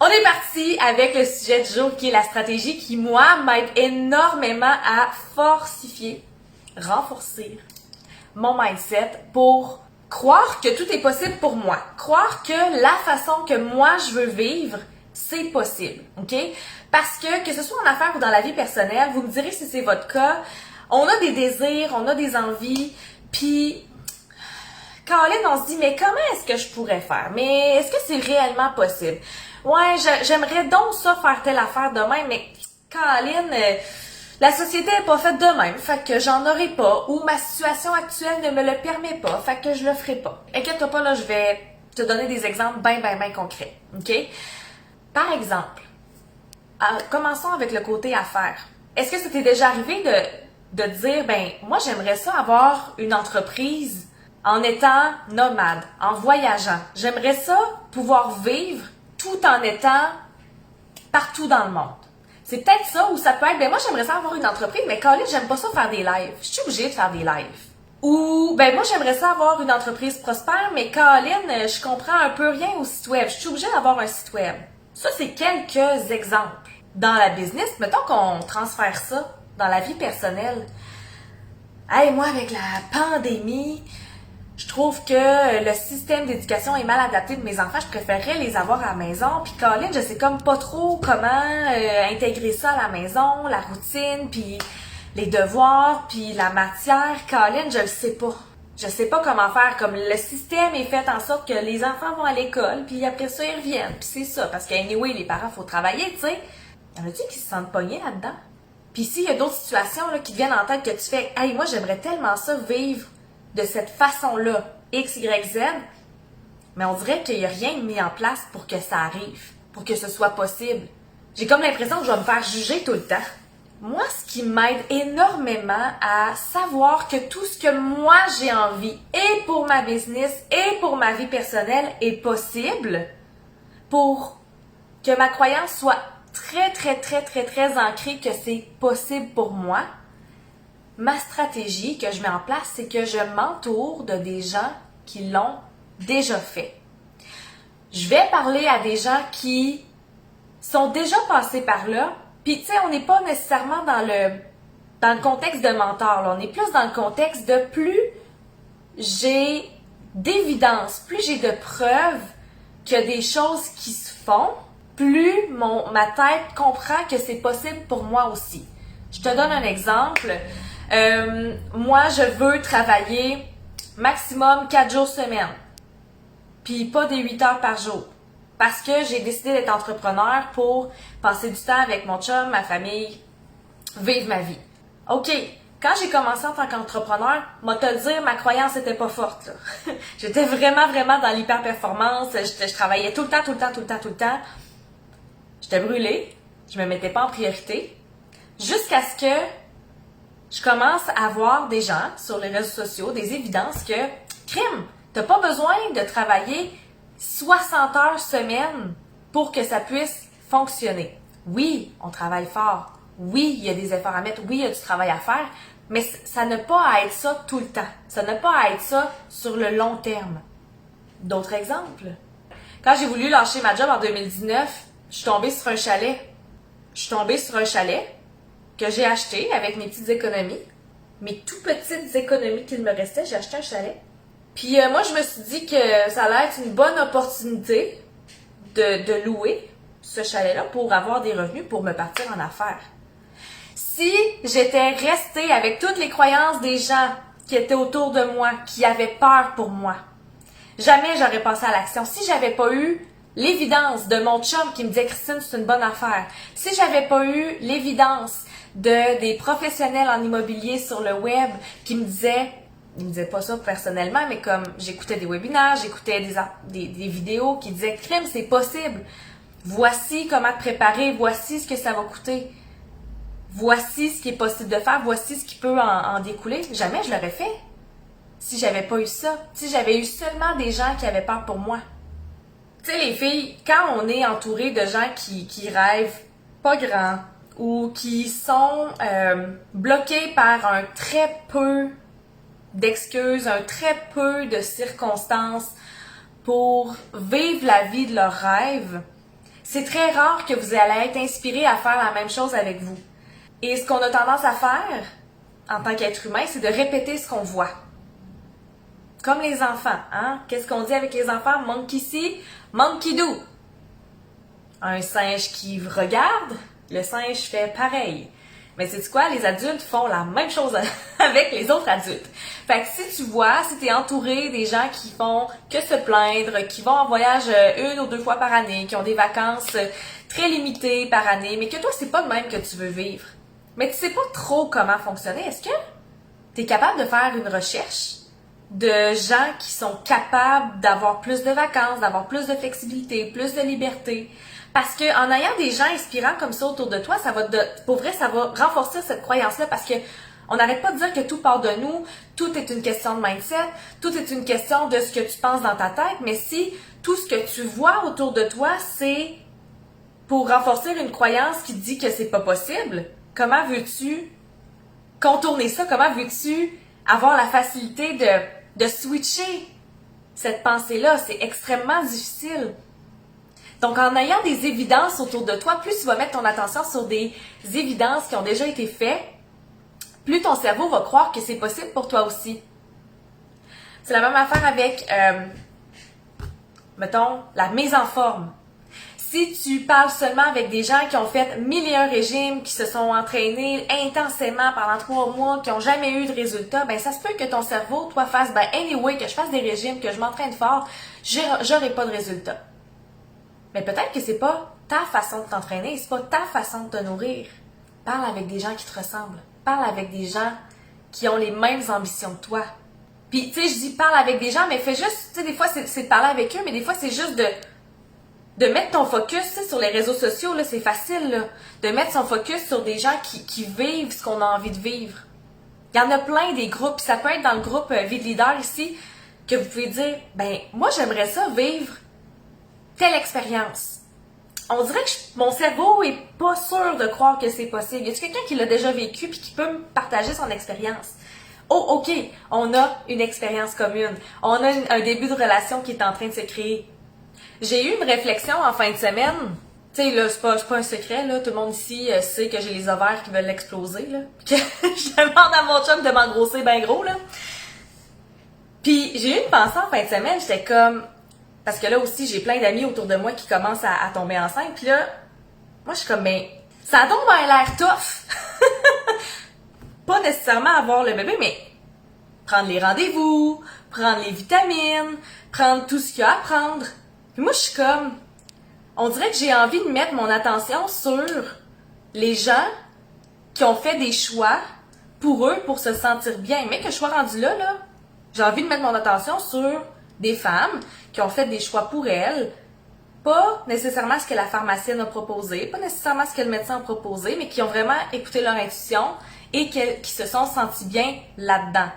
On est parti avec le sujet du jour qui est la stratégie qui, moi, m'aide énormément à renforcer mon mindset pour croire que tout est possible pour moi. Croire que la façon que moi je veux vivre, c'est possible, ok? Parce que ce soit en affaires ou dans la vie personnelle, vous me direz si c'est votre cas, on a des désirs, on a des envies, puis Caroline, on se dit, mais comment est-ce que je pourrais faire? Mais est-ce que c'est réellement possible? Ouais, j'aimerais donc ça faire telle affaire de même, mais Caroline, la société n'est pas faite de même, fait que j'en aurai pas, ou ma situation actuelle ne me le permet pas, fait que je le ferai pas. Inquiète-toi pas, là, je vais te donner des exemples bien concrets, ok? Par exemple, commençons avec le côté affaires. Est-ce que ça t'est déjà arrivé de dire, ben, moi, j'aimerais ça avoir une entreprise en étant nomade, en voyageant. J'aimerais ça pouvoir vivre tout en étant partout dans le monde. C'est peut-être ça, ou ça peut être, ben moi j'aimerais ça avoir une entreprise, mais Colin, j'aime pas ça faire des lives. Je suis obligée de faire des lives. Ou, ben moi j'aimerais ça avoir une entreprise prospère, mais Colin, je comprends un peu rien au site web. Je suis obligée d'avoir un site web. Ça, c'est quelques exemples. Dans la business, mettons qu'on transfère ça dans la vie personnelle. Hey, moi avec la pandémie, je trouve que le système d'éducation est mal adapté de mes enfants. Je préférerais les avoir à la maison. Puis Colin, je sais comme pas trop comment intégrer ça à la maison, la routine, puis les devoirs, puis la matière. Colin, je le sais pas. Je sais pas comment faire. Comme le système est fait en sorte que les enfants vont à l'école, puis après ça, ils reviennent. Puis c'est ça. Parce qu'anyway, les parents, faut travailler, tu sais. Y en a-tu qui se sentent pognés là-dedans? Puis s'il y a d'autres situations là, qui te viennent en tête que tu fais « Hey, moi, j'aimerais tellement ça vivre de cette façon-là, X, Y, Z », mais on dirait qu'il n'y a rien de mis en place pour que ça arrive, pour que ce soit possible. J'ai comme l'impression que je vais me faire juger tout le temps. Moi, ce qui m'aide énormément à savoir que tout ce que moi j'ai envie, et pour ma business, et pour ma vie personnelle, est possible, pour que ma croyance soit très ancrée que c'est possible pour moi, ma stratégie que je mets en place, c'est que je m'entoure de des gens qui l'ont déjà fait. Je vais parler à des gens qui sont déjà passés par là, puis tu sais, on n'est pas nécessairement dans le contexte de mentor, là. On est plus dans le contexte de plus j'ai d'évidence, plus j'ai de preuves qu'il y a des choses qui se font, plus ma tête comprend que c'est possible pour moi aussi. Je te donne un exemple. Moi, je veux travailler maximum 4 jours semaine, puis pas des 8 heures par jour, parce que j'ai décidé d'être entrepreneur pour passer du temps avec mon chum, ma famille, vivre ma vie. OK, quand j'ai commencé en tant qu'entrepreneur, moi te le dire, ma croyance était pas forte, là. J'étais vraiment dans l'hyper-performance, je travaillais tout le temps. J'étais brûlée, je me mettais pas en priorité, jusqu'à ce que je commence à voir des gens sur les réseaux sociaux, des évidences que, crime, t'as pas besoin de travailler 60 heures semaine pour que ça puisse fonctionner. Oui, on travaille fort. Oui, il y a des efforts à mettre. Oui, il y a du travail à faire. Mais ça n'a pas à être ça tout le temps. Ça n'a pas à être ça sur le long terme. D'autres exemples. Quand j'ai voulu lâcher ma job en 2019, je suis tombée sur un chalet. Que j'ai acheté avec mes petites économies. Mes tout petites économies qu'il me restait, j'ai acheté un chalet. Puis moi, je me suis dit que ça allait être une bonne opportunité de louer ce chalet-là pour avoir des revenus pour me partir en affaires. Si j'étais restée avec toutes les croyances des gens qui étaient autour de moi, qui avaient peur pour moi, jamais j'aurais passé à l'action. Si j'avais pas eu l'évidence de mon chum qui me disait « Christine, c'est une bonne affaire », si j'avais pas eu l'évidence des professionnels en immobilier sur le web qui me disaient, ils me disaient pas ça personnellement, mais comme j'écoutais des webinaires, j'écoutais des vidéos qui disaient « Crime, c'est possible, voici comment te préparer, voici ce que ça va coûter, voici ce qui est possible de faire, voici ce qui peut en découler », jamais je l'aurais fait si j'avais pas eu ça, si j'avais eu seulement des gens qui avaient peur pour moi. Tu sais, les filles, quand on est entouré de gens qui rêvent pas grand ou qui sont bloqués par un très peu d'excuses, un très peu de circonstances pour vivre la vie de leurs rêves, c'est très rare que vous allez être inspiré à faire la même chose avec vous. Et ce qu'on a tendance à faire, en tant qu'être humain, c'est de répéter ce qu'on voit. Comme les enfants, hein? Qu'est-ce qu'on dit avec les enfants? Monkey see, monkey do. Un singe qui regarde, le singe fait pareil. Mais sais-tu quoi? Les adultes font la même chose avec les autres adultes. Fait que si tu vois, si t'es entouré des gens qui font que se plaindre, qui vont en voyage 1 ou 2 fois par année, qui ont des vacances très limitées par année, mais que toi, c'est pas le même que tu veux vivre, mais tu sais pas trop comment fonctionner, est-ce que t'es capable de faire une recherche de gens qui sont capables d'avoir plus de vacances, d'avoir plus de flexibilité, plus de liberté? Parce que en ayant des gens inspirants comme ça autour de toi, pour vrai, ça va renforcer cette croyance-là, parce que on n'arrête pas de dire que tout part de nous, tout est une question de mindset, tout est une question de ce que tu penses dans ta tête, mais si tout ce que tu vois autour de toi, c'est pour renforcer une croyance qui te dit que c'est pas possible, comment veux-tu contourner ça? Comment veux-tu avoir la facilité de switcher cette pensée-là? C'est extrêmement difficile. Donc, en ayant des évidences autour de toi, plus tu vas mettre ton attention sur des évidences qui ont déjà été faites, plus ton cerveau va croire que c'est possible pour toi aussi. C'est la même affaire avec, mettons, la mise en forme. Si tu parles seulement avec des gens qui ont fait 1001 régimes, qui se sont entraînés intensément pendant 3 mois, qui n'ont jamais eu de résultats, ben ça se peut que ton cerveau, toi, fasse, ben anyway, que je fasse des régimes, que je m'entraîne fort, j'aurai pas de résultats. Mais peut-être que c'est pas ta façon de t'entraîner, c'est pas ta façon de te nourrir. Parle avec des gens qui te ressemblent. Parle avec des gens qui ont les mêmes ambitions que toi. Puis, tu sais, je dis parle avec des gens, mais fais juste, tu sais, des fois, c'est de parler avec eux, mais des fois, c'est juste de mettre ton focus, tu sais, sur les réseaux sociaux, là, c'est facile, là, de mettre son focus sur des gens qui vivent ce qu'on a envie de vivre. Il y en a plein des groupes, puis ça peut être dans le groupe Vie de Leader ici, que vous pouvez dire, ben, moi, j'aimerais ça vivre telle expérience. On dirait que mon cerveau est pas sûr de croire que c'est possible. Y a-t-il quelqu'un qui l'a déjà vécu puis qui peut me partager son expérience? Oh, ok, on a une expérience commune. On a un début de relation qui est en train de se créer. J'ai eu une réflexion en fin de semaine. Tu sais, là, c'est pas un secret, là. Tout le monde ici sait que j'ai les ovaires qui veulent exploser, là. Que je demande à mon chum de m'engrosser ben gros, là. Puis, j'ai eu une pensée en fin de semaine, j'étais comme... Parce que là aussi, j'ai plein d'amis autour de moi qui commencent à tomber enceinte. Puis là, moi, je suis comme, ben, ça a donc bien l'air tough. Pas nécessairement avoir le bébé, mais prendre les rendez-vous, prendre les vitamines, prendre tout ce qu'il y a à prendre. Puis moi, je suis comme, on dirait que j'ai envie de mettre mon attention sur les gens qui ont fait des choix pour eux, pour se sentir bien. Mais que je sois rendue là, j'ai envie de mettre mon attention sur des femmes qui ont fait des choix pour elles, pas nécessairement ce que la pharmacienne a proposé, pas nécessairement ce que le médecin a proposé, mais qui ont vraiment écouté leur intuition et qui se sont sentis bien là-dedans.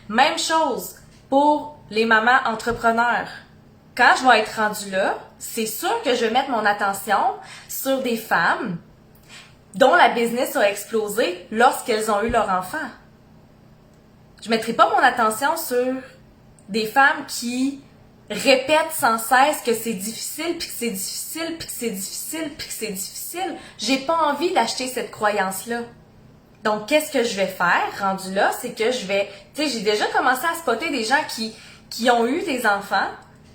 Même chose pour les mamans entrepreneurs. Quand je vais être rendue là, c'est sûr que je vais mettre mon attention sur des femmes dont la business a explosé lorsqu'elles ont eu leur enfant. Je ne mettrai pas mon attention sur des femmes qui répètent sans cesse que c'est difficile, puis que c'est difficile, puis que c'est difficile, puis que c'est difficile. J'ai pas envie d'acheter cette croyance-là. Donc, qu'est-ce que je vais faire, rendu là, c'est que je vais... Tu sais, j'ai déjà commencé à spotter des gens qui ont eu des enfants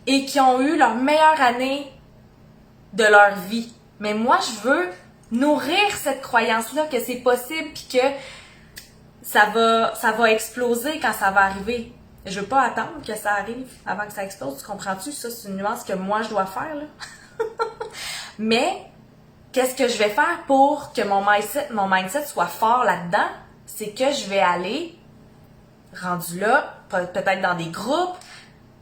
et qui ont eu leur meilleure année de leur vie. Mais moi, je veux nourrir cette croyance-là que c'est possible, puis que ça va exploser quand ça va arriver. Je veux pas attendre que ça arrive avant que ça explose, tu comprends-tu? Ça, c'est une nuance que moi, je dois faire, là. Mais, qu'est-ce que je vais faire pour que mon mindset soit fort là-dedans? C'est que je vais aller, rendu là, peut-être dans des groupes,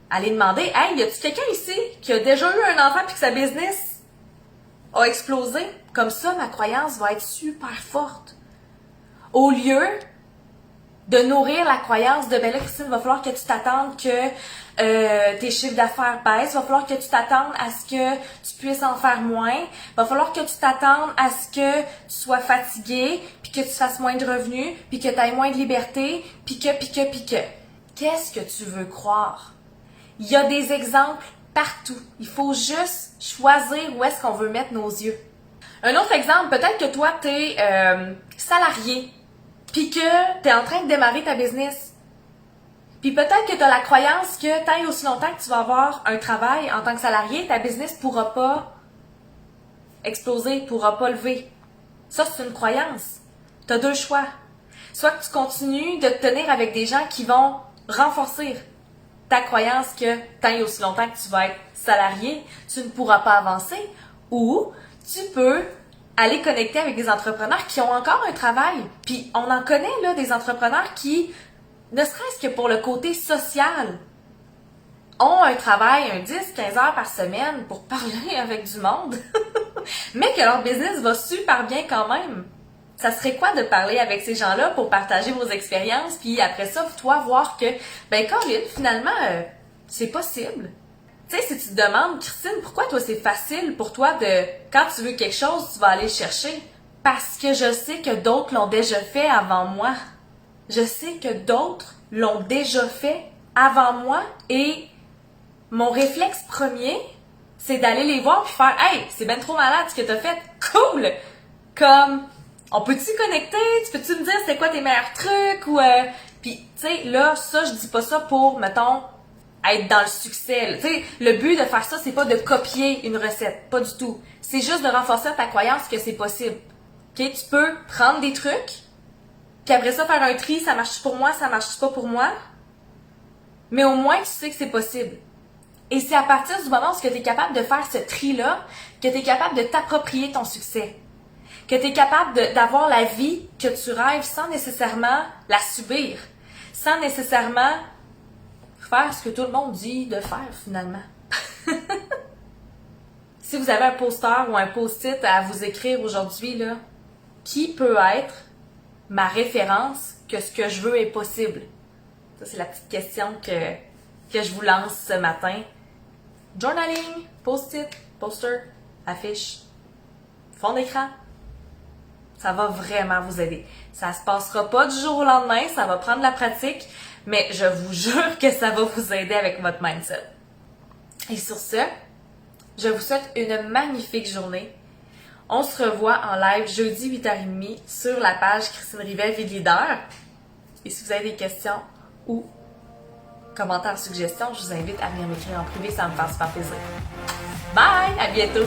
aller demander, « Hey, y a-t-il quelqu'un ici qui a déjà eu un enfant puis que sa business a explosé? » Comme ça, ma croyance va être super forte. Au lieu de nourrir la croyance de, ben là, Christine, il va falloir que tu t'attendes que tes chiffres d'affaires baissent, il va falloir que tu t'attendes à ce que tu puisses en faire moins, il va falloir que tu t'attendes à ce que tu sois fatigué, puis que tu fasses moins de revenus, puis que tu aies moins de liberté, puis que. Qu'est-ce que tu veux croire? Il y a des exemples partout. Il faut juste choisir où est-ce qu'on veut mettre nos yeux. Un autre exemple, peut-être que toi, t'es salarié, puis que t'es en train de démarrer ta business. Puis peut-être que t'as la croyance que tant et aussi longtemps que tu vas avoir un travail en tant que salarié, ta business pourra pas exploser, pourra pas lever. Ça, c'est une croyance. T'as deux choix. Soit que tu continues de te tenir avec des gens qui vont renforcer ta croyance que tant et aussi longtemps que tu vas être salarié, tu ne pourras pas avancer, ou tu peux aller connecter avec des entrepreneurs qui ont encore un travail. Puis on en connaît là des entrepreneurs qui, ne serait-ce que pour le côté social, ont un travail, un 10-15 heures par semaine pour parler avec du monde, mais que leur business va super bien quand même. Ça serait quoi de parler avec ces gens-là pour partager vos expériences, puis après ça, toi, voir que, ben, Colin, finalement, c'est possible. Tu sais, si tu te demandes, Christine, pourquoi toi, c'est facile pour toi de, quand tu veux quelque chose, tu vas aller le chercher? Parce que je sais que d'autres l'ont déjà fait avant moi. Je sais que d'autres l'ont déjà fait avant moi et mon réflexe premier, c'est d'aller les voir puis faire « Hey, c'est ben trop malade ce que t'as fait, cool! » Comme, on peut-tu connecter? Tu peux-tu me dire c'est quoi tes meilleurs trucs? Ou puis, tu sais, là, ça, je dis pas ça pour, mettons, être dans le succès. Tu sais, le but de faire ça, c'est pas de copier une recette, pas du tout. C'est juste de renforcer ta croyance que c'est possible. OK? Tu peux prendre des trucs, puis après ça, faire un tri, ça marche pour moi, ça marche pas pour moi, mais au moins, tu sais que c'est possible. Et c'est à partir du moment où tu es capable de faire ce tri-là que tu es capable de t'approprier ton succès. Que tu es capable d'avoir la vie que tu rêves sans nécessairement la subir. Sans nécessairement faire ce que tout le monde dit de faire finalement. Si vous avez un poster ou un post-it à vous écrire aujourd'hui, là, qui peut être ma référence que ce que je veux est possible? Ça, c'est la petite question que je vous lance ce matin. Journaling, post-it, poster, affiche, fond d'écran. Ça va vraiment vous aider. Ça se passera pas du jour au lendemain, ça va prendre de la pratique, mais je vous jure que ça va vous aider avec votre mindset. Et sur ce, je vous souhaite une magnifique journée. On se revoit en live jeudi 8h30 sur la page Christine Rivet, Vie de Leader. Et si vous avez des questions ou commentaires, suggestions, je vous invite à venir m'écrire en privé, ça me fait super plaisir. Bye! À bientôt!